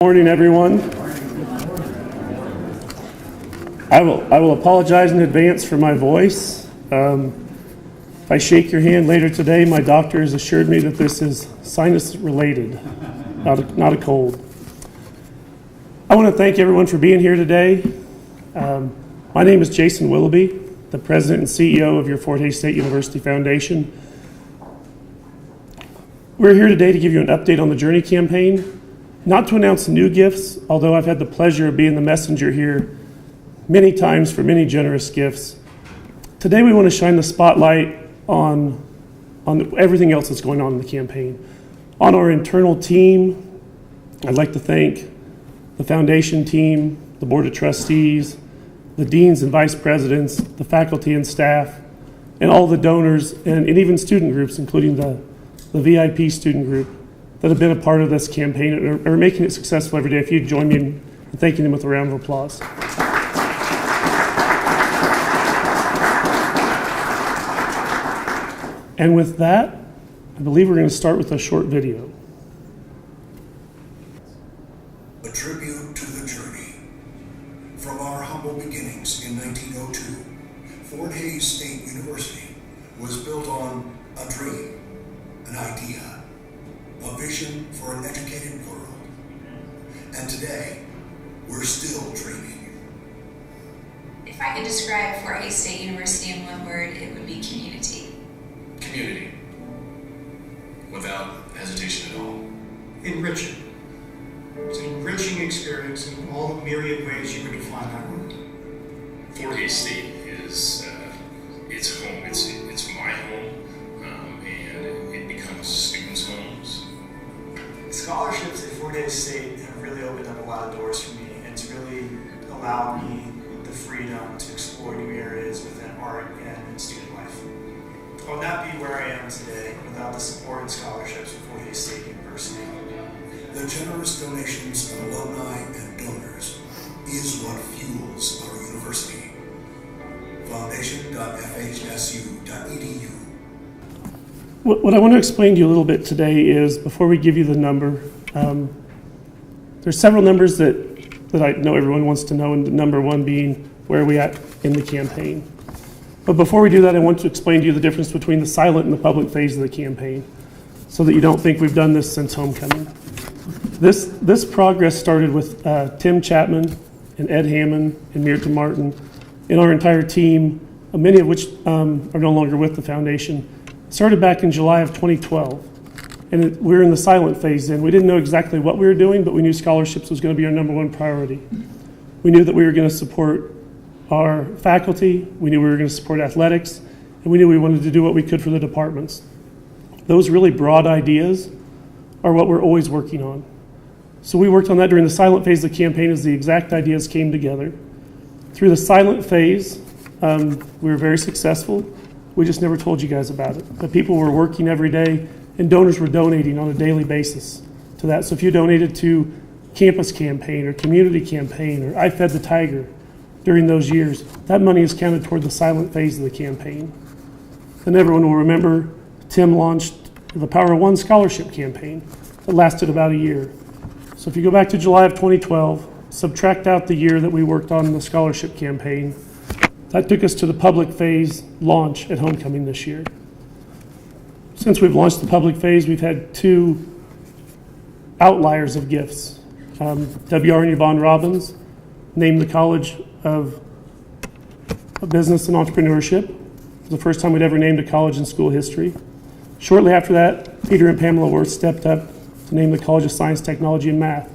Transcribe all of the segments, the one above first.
Morning, everyone. I will apologize in advance for my voice. If I shake your hand later today, my doctor has assured me that this is sinus related, not a cold. I want to thank everyone for being here today. My name is Jason Willoughby, the president and CEO of your Fort Hays State University Foundation. We're here today to give you an update on the Journey campaign. Not to announce new gifts, although I've had the pleasure of being the messenger here many times for many generous gifts. Today we want to shine the spotlight on everything else that's going on in the campaign. On our internal team, I'd like to thank the foundation team, the board of trustees, the deans and vice presidents, the faculty and staff, and all the donors and even student groups, including the VIP student group, that have been a part of this campaign and are making it successful every day. If you'd join me in thanking them with a round of applause. And with that, I believe we're going to start with a short video. A tribute to the journey. From our humble beginnings in 1902, Fort Hays State University was built on a dream, an idea, a vision for an educated world. And today, we're still dreaming. If I could describe Fort Hays State University in one word, it would be community. Community. Without hesitation at all. Enriching. It's an enriching experience in all the myriad ways you would define that word. Fort Hays State is it's home. It's my home, and it becomes students' homes. Scholarships at Fort Hays State have really opened up a lot of doors for me, and it's really allowed me the freedom to explore new areas within art and student life. I would not be where I am today without the support and scholarships from Fort Hays State University. The generous donations of alumni and donors is what fuels our university. Foundation.fhsu.edu. What I want to explain to you a little bit today is, before we give you the number, there's several numbers that I know everyone wants to know, and number one being where are we at in the campaign. But before we do that, I want to explain to you the difference between the silent and the public phase of the campaign, so that you don't think we've done this since homecoming. This progress started with Tim Chapman and Ed Hammond and Mirta Martin and our entire team, many of which are no longer with the foundation. Started back in July of 2012, and we were in the silent phase then. We didn't know exactly what we were doing, but we knew scholarships was going to be our number one priority. We knew that we were going to support our faculty, we knew we were going to support athletics, and we knew we wanted to do what we could for the departments. Those really broad ideas are what we're always working on. So we worked on that during the silent phase of the campaign as the exact ideas came together. Through the silent phase, we were very successful. We just never told you guys about it. But people were working every day, and donors were donating on a daily basis to that. So if you donated to Campus Campaign or Community Campaign or I Fed the Tiger during those years, that money is counted toward the silent phase of the campaign. And everyone will remember Tim launched the Power of One Scholarship Campaign that lasted about a year. So if you go back to July of 2012, subtract out the year that we worked on the scholarship campaign, that took us to the public phase launch at homecoming this year. Since we've launched the public phase, we've had two outliers of gifts. WR and Yvonne Robbins named the College of Business and Entrepreneurship. It was the first time we'd ever named a college in school history. Shortly after that, Peter and Pamela Worth stepped up to name the College of Science, Technology, and Math.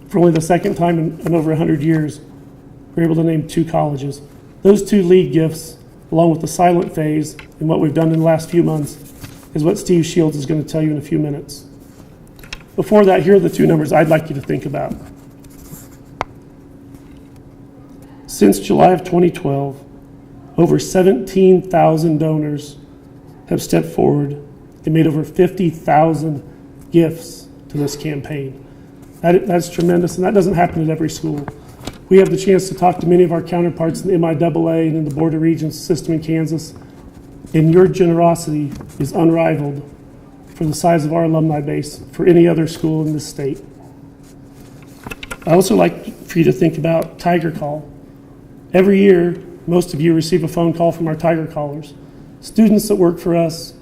For only the second time in over 100 years, we were able to name two colleges. Those two lead gifts, along with the silent phase and what we've done in the last few months, is what Steve Shields is going to tell you in a few minutes. Before that, here are the two numbers I'd like you to think about. Since July of 2012, over 17,000 donors have stepped forward and made over 50,000 gifts to this campaign. That's tremendous, and that doesn't happen at every school. We have the chance to talk to many of our counterparts in the MIAA and in the Board of Regents system in Kansas, and your generosity is unrivaled for the size of our alumni base for any other school in this state. I also like for you to think about Tiger Call. Every year, most of you receive a phone call from our Tiger Callers, students that work for us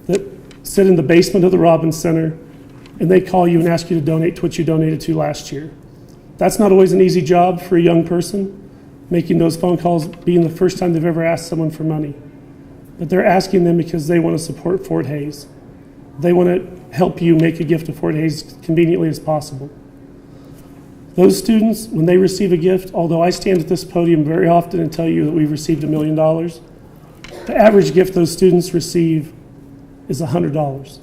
that sit in the basement of the Robbins Center, and they call you and ask you to donate to what you donated to last year. That's not always an easy job for a young person, making those phone calls being the first time they've ever asked someone for money. But they're asking them because they want to support Fort Hays. They want to help you make a gift to Fort Hays conveniently as possible. Those students, when they receive a gift, although I stand at this podium very often and tell you that we've received $1 million, the average gift those students receive is $100.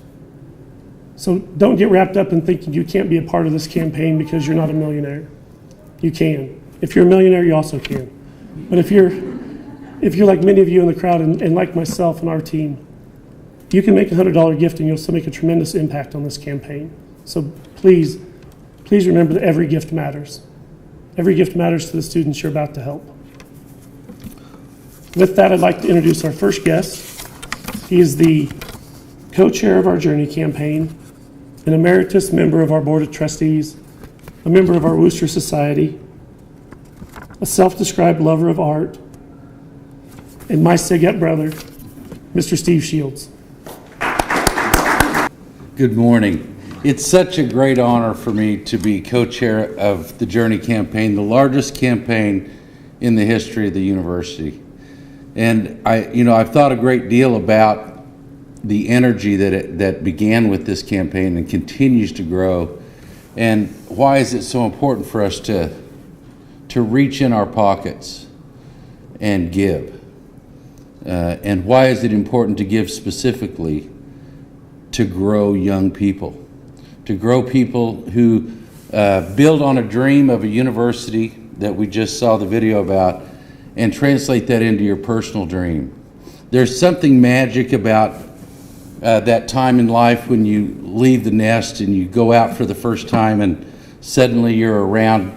So don't get wrapped up in thinking you can't be a part of this campaign because you're not a millionaire. You can. If you're a millionaire, you also can. But if you're like many of you in the crowd and like myself and our team, you can make a $100 gift and you'll still make a tremendous impact on this campaign. So please remember that every gift matters. Every gift matters to the students you're about to help. With that, I'd like to introduce our first guest. He is the co-chair of our Journey campaign, an emeritus member of our Board of Trustees, a member of our Wooster Society, a self-described lover of art, and my Saget brother, Mr. Steve Shields. Good morning. It's such a great honor for me to be co-chair of the Journey campaign, the largest campaign in the history of the university. And I've thought a great deal about the energy that began with this campaign and continues to grow. And why is it so important for us to reach in our pockets and give? And why is it important to give specifically to grow young people? To grow people who build on a dream of a university that we just saw the video about and translate that into your personal dream. There's something magic about that time in life when you leave the nest and you go out for the first time and suddenly you're around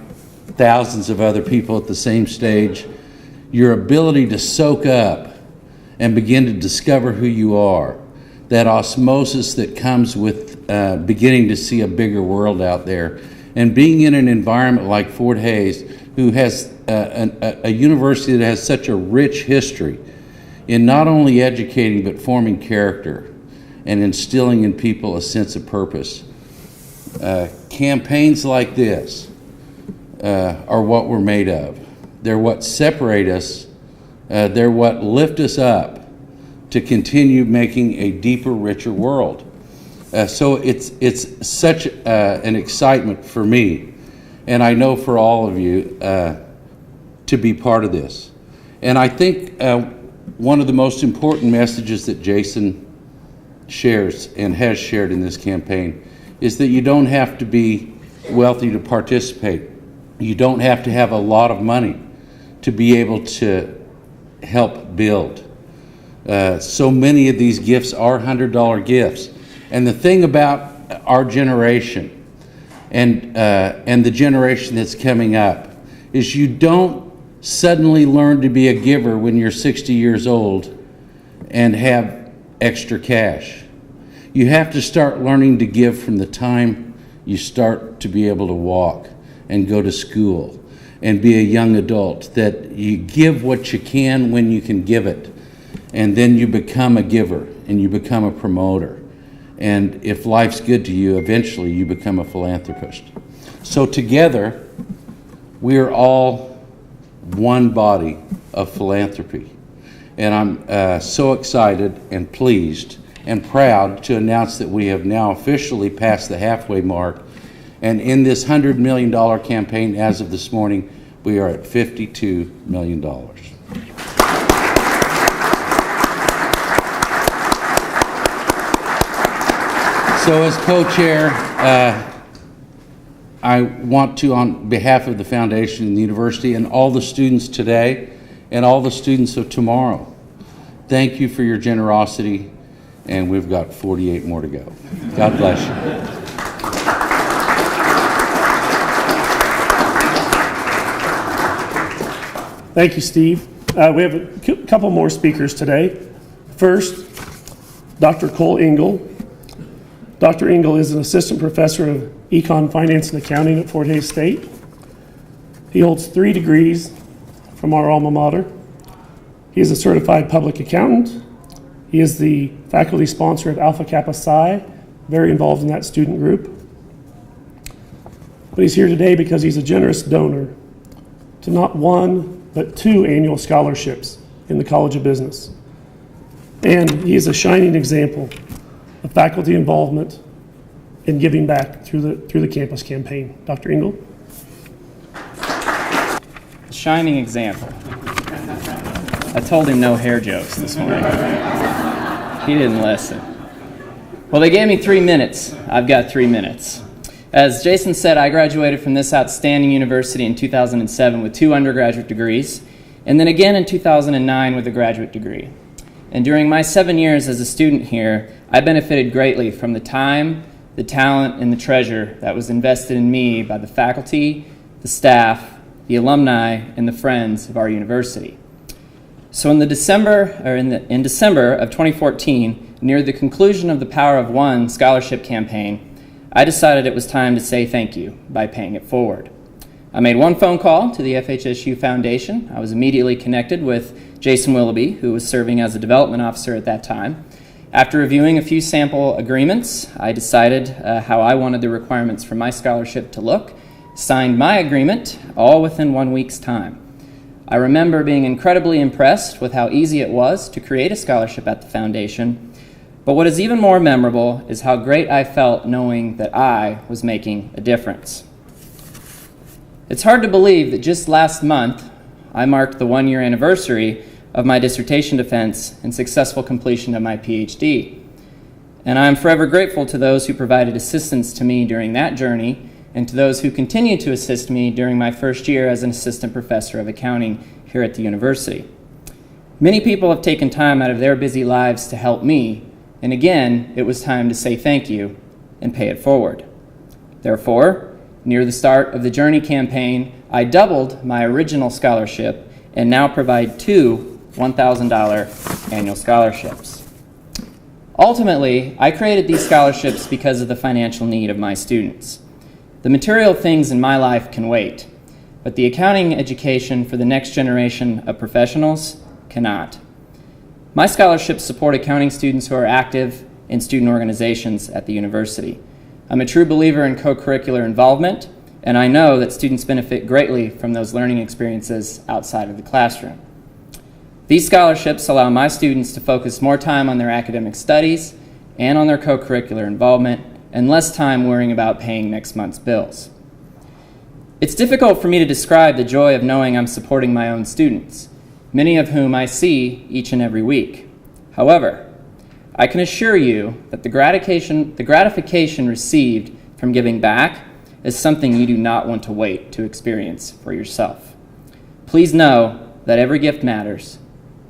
thousands of other people at the same stage. Your ability to soak up and begin to discover who you are, that osmosis that comes with beginning to see a bigger world out there, and being in an environment like Fort Hays, who has a university that has such a rich history in not only educating but forming character and instilling in people a sense of purpose. Campaigns like this are what we're made of. They're what separate us. They're what lift us up to continue making a deeper, richer world. So it's such an excitement for me, and I know for all of you, to be part of this. And I think one of the most important messages that Jason shares and has shared in this campaign is that you don't have to be wealthy to participate. You don't have to have a lot of money to be able to help build. So many of these gifts are $100 gifts. And the thing about our generation and the generation that's coming up is you don't suddenly learn to be a giver when you're 60 years old and have extra cash. You have to start learning to give from the time you start to be able to walk and go to school and be a young adult, that you give what you can when you can give it. And then you become a giver and you become a promoter. And if life's good to you, eventually you become a philanthropist. So together, we are all one body of philanthropy. And I'm so excited and pleased and proud to announce that we have now officially passed the halfway mark. And in this $100 million campaign, as of this morning, we are at $52 million. So as co-chair, I want to, on behalf of the foundation and the university and all the students today and all the students of tomorrow, thank you for your generosity, and we've got 48 more to go. God bless you. Thank you, Steve. We have a couple more speakers today. First, Dr. Cole Engel. Dr. Engel is an assistant professor of econ, finance, and accounting at Fort Hays State. He holds 3 degrees from our alma mater. He is a certified public accountant. He is the faculty sponsor of Alpha Kappa Psi, very involved in that student group. But he's here today because he's a generous donor to not 1, but 2 annual scholarships in the College of Business. And he is a shining example of faculty involvement in giving back through the campus campaign. Dr. Engel. Shining example. I told him no hair jokes this morning. He didn't listen. Well, they gave me 3 minutes. I've got 3 minutes. As Jason said, I graduated from this outstanding university in 2007 with 2 undergraduate degrees, and then again in 2009 with a graduate degree. And during my 7 years as a student here, I benefited greatly from the time, the talent, and the treasure that was invested in me by the faculty, the staff, the alumni, and the friends of our university. So in December of 2014, near the conclusion of the Power of One scholarship campaign, I decided it was time to say thank you by paying it forward. I made 1 phone call to the FHSU Foundation. I was immediately connected with Jason Willoughby, who was serving as a development officer at that time. After reviewing a few sample agreements, I decided how I wanted the requirements for my scholarship to look, signed my agreement, all within 1 week's time. I remember being incredibly impressed with how easy it was to create a scholarship at the foundation. But what is even more memorable is how great I felt knowing that I was making a difference. It's hard to believe that just last month, I marked the 1-year anniversary of my dissertation defense and successful completion of my PhD. And I am forever grateful to those who provided assistance to me during that journey and to those who continue to assist me during my first year as an assistant professor of accounting here at the university. Many people have taken time out of their busy lives to help me, and again, it was time to say thank you and pay it forward. Therefore, near the start of the Journey campaign, I doubled my original scholarship and now provide 2 $1,000 annual scholarships. Ultimately, I created these scholarships because of the financial need of my students. The material things in my life can wait, but the accounting education for the next generation of professionals cannot. My scholarships support accounting students who are active in student organizations at the university. I'm a true believer in co-curricular involvement, and I know that students benefit greatly from those learning experiences outside of the classroom. These scholarships allow my students to focus more time on their academic studies and on their co-curricular involvement, and less time worrying about paying next month's bills. It's difficult for me to describe the joy of knowing I'm supporting my own students, many of whom I see each and every week. However, I can assure you that the gratification received from giving back is something you do not want to wait to experience for yourself. Please know that every gift matters,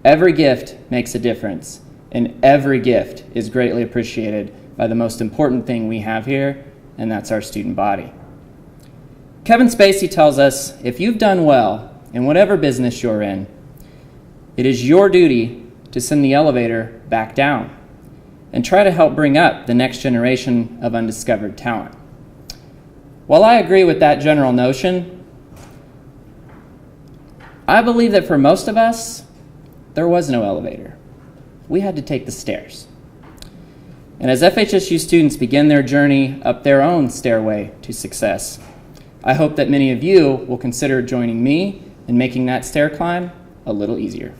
every gift makes a difference, and every gift is greatly appreciated by the most important thing we have here, and that's our student body. Kevin Spacey tells us, if you've done well in whatever business you're in, it is your duty to send the elevator back down and try to help bring up the next generation of undiscovered talent. While I agree with that general notion, I believe that for most of us, there was no elevator. We had to take the stairs. And as FHSU students begin their journey up their own stairway to success, I hope that many of you will consider joining me in making that stair climb a little easier.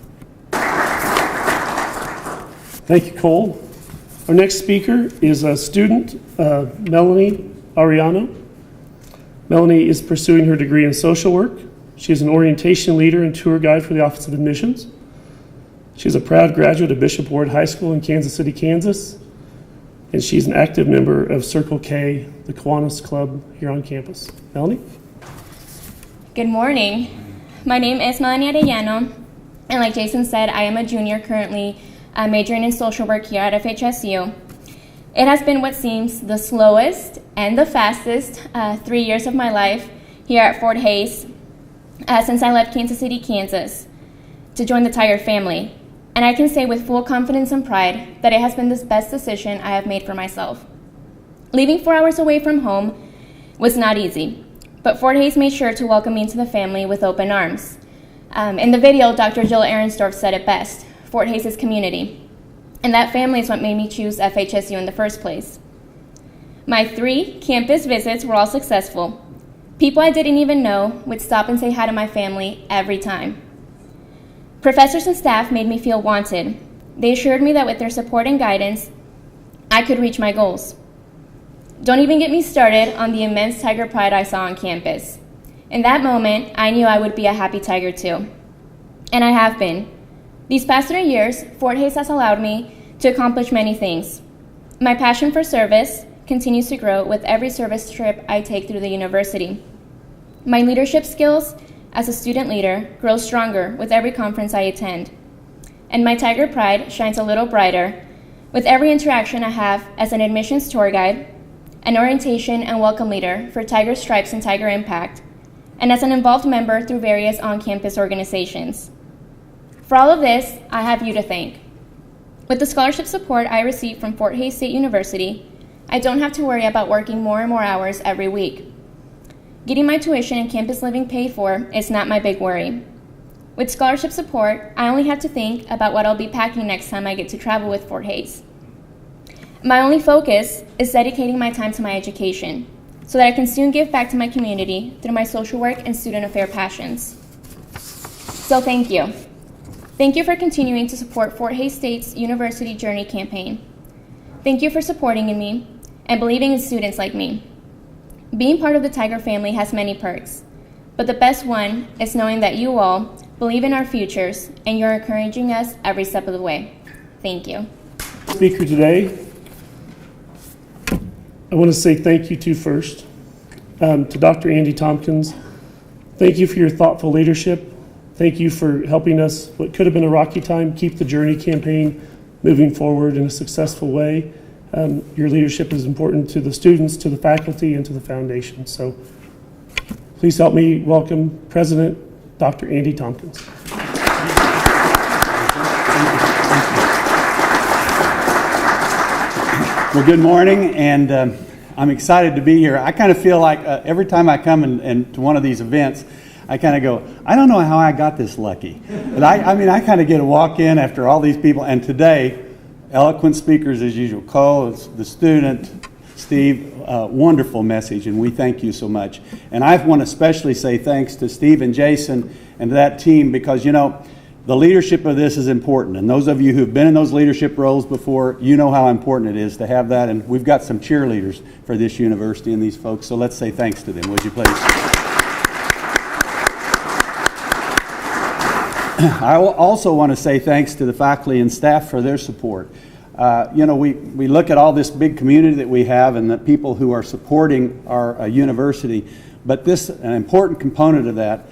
Thank you, Cole. Our next speaker is a student, Melanie Ariano. Melanie is pursuing her degree in social work. She is an orientation leader and tour guide for the Office of Admissions. She is a proud graduate of Bishop Ward High School in Kansas City, Kansas, and she's an active member of Circle K, the Kiwanis Club here on campus. Melanie? Good morning. My name is Melanie Arellano, and like Jason said, I am a junior currently majoring in social work here at FHSU. It has been what seems the slowest and the fastest 3 years of my life here at Fort Hays since I left Kansas City, Kansas to join the Tiger family. And I can say with full confidence and pride that it has been the best decision I have made for myself. Leaving 4 hours away from home was not easy, but Fort Hays made sure to welcome me into the family with open arms. In the video, Dr. Jill Ahrensdorf said it best: Fort Hays is community. And that family is what made me choose FHSU in the first place. My 3 campus visits were all successful. People I didn't even know would stop and say hi to my family every time. Professors and staff made me feel wanted. They assured me that with their support and guidance, I could reach my goals. Don't even get me started on the immense tiger pride I saw on campus. In that moment, I knew I would be a happy tiger too. And I have been. These past 3 years, Fort Hays has allowed me to accomplish many things. My passion for service continues to grow with every service trip I take through the university. My leadership skills as a student leader grow stronger with every conference I attend. And my tiger pride shines a little brighter with every interaction I have as an admissions tour guide, an orientation and welcome leader for Tiger Stripes and Tiger Impact, and as an involved member through various on-campus organizations. For all of this, I have you to thank. With the scholarship support I receive from Fort Hays State University, I don't have to worry about working more and more hours every week. Getting my tuition and campus living paid for is not my big worry. With scholarship support, I only have to think about what I'll be packing next time I get to travel with Fort Hays. My only focus is dedicating my time to my education so that I can soon give back to my community through my social work and student affair passions. So thank you. Thank you for continuing to support Fort Hays State's University Journey campaign. Thank you for supporting in me and believing in students like me. Being part of the Tiger family has many perks, but the best one is knowing that you all believe in our futures and you're encouraging us every step of the way. Thank you. Speaker today, I want to say thank you to first, to Dr. Andy Tompkins. Thank you for your thoughtful leadership. Thank you for helping us, what could have been a rocky time, keep the Journey campaign moving forward in a successful way. Your leadership is important to the students, to the faculty, and to the foundation. So please help me welcome President Dr. Andy Tompkins. Well, good morning, and I'm excited to be here. I kind of feel like every time I come and to one of these events, I kind of go, I don't know how I got this lucky. But I kind of get a walk in after all these people, and today, eloquent speakers as usual. Cole, the student, Steve, wonderful message, and we thank you so much. And I want to especially say thanks to Steve and Jason and to that team, because, you know, the leadership of this is important. And those of you who've been in those leadership roles before, you know how important it is to have that. And we've got some cheerleaders for this university and these folks, so let's say thanks to them, would you please? I also want to say thanks to the faculty and staff for their support. You know, we look at all this big community that we have and the people who are supporting our university, but an important component of that,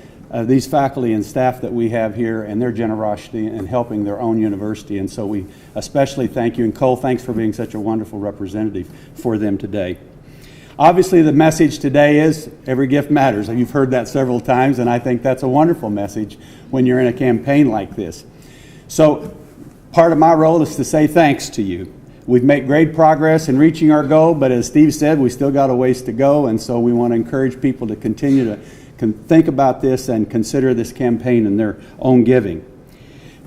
these faculty and staff that we have here and their generosity in helping their own university. And so we especially thank you. And Cole, thanks for being such a wonderful representative for them today. Obviously, the message today is every gift matters. You've heard that several times, and I think that's a wonderful message when you're in a campaign like this. So part of my role is to say thanks to you. We've made great progress in reaching our goal, but as Steve said, we still got a ways to go, and so we want to encourage people to continue to think about this and consider this campaign in their own giving.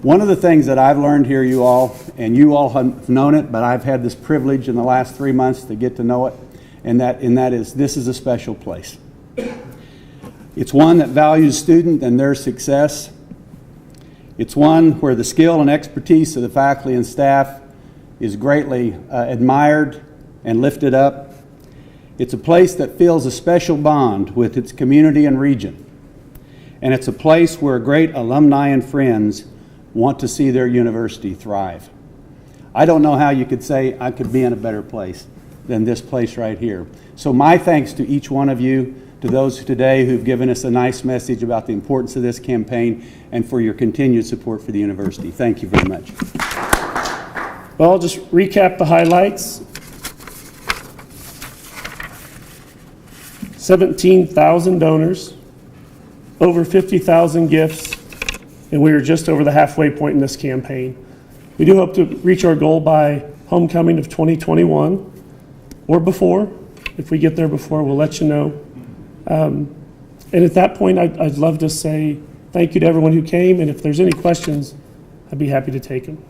One of the things that I've learned here, you all, and you all have known it, but I've had this privilege in the last 3 months to get to know it, and that is this is a special place. It's one that values students and their success. It's one where the skill and expertise of the faculty and staff is greatly admired and lifted up. It's a place that feels a special bond with its community and region. And it's a place where great alumni and friends want to see their university thrive. I don't know how you could say I could be in a better place than this place right here. So my thanks to each one of you, to those today who've given us a nice message about the importance of this campaign and for your continued support for the university. Thank you very much. Well, I'll just recap the highlights. 17,000 donors, over 50,000 gifts, and we are just over the halfway point in this campaign. We do hope to reach our goal by homecoming of 2021 or before. If we get there before, we'll let you know. And at that point, I'd love to say thank you to everyone who came, and if there's any questions, I'd be happy to take them.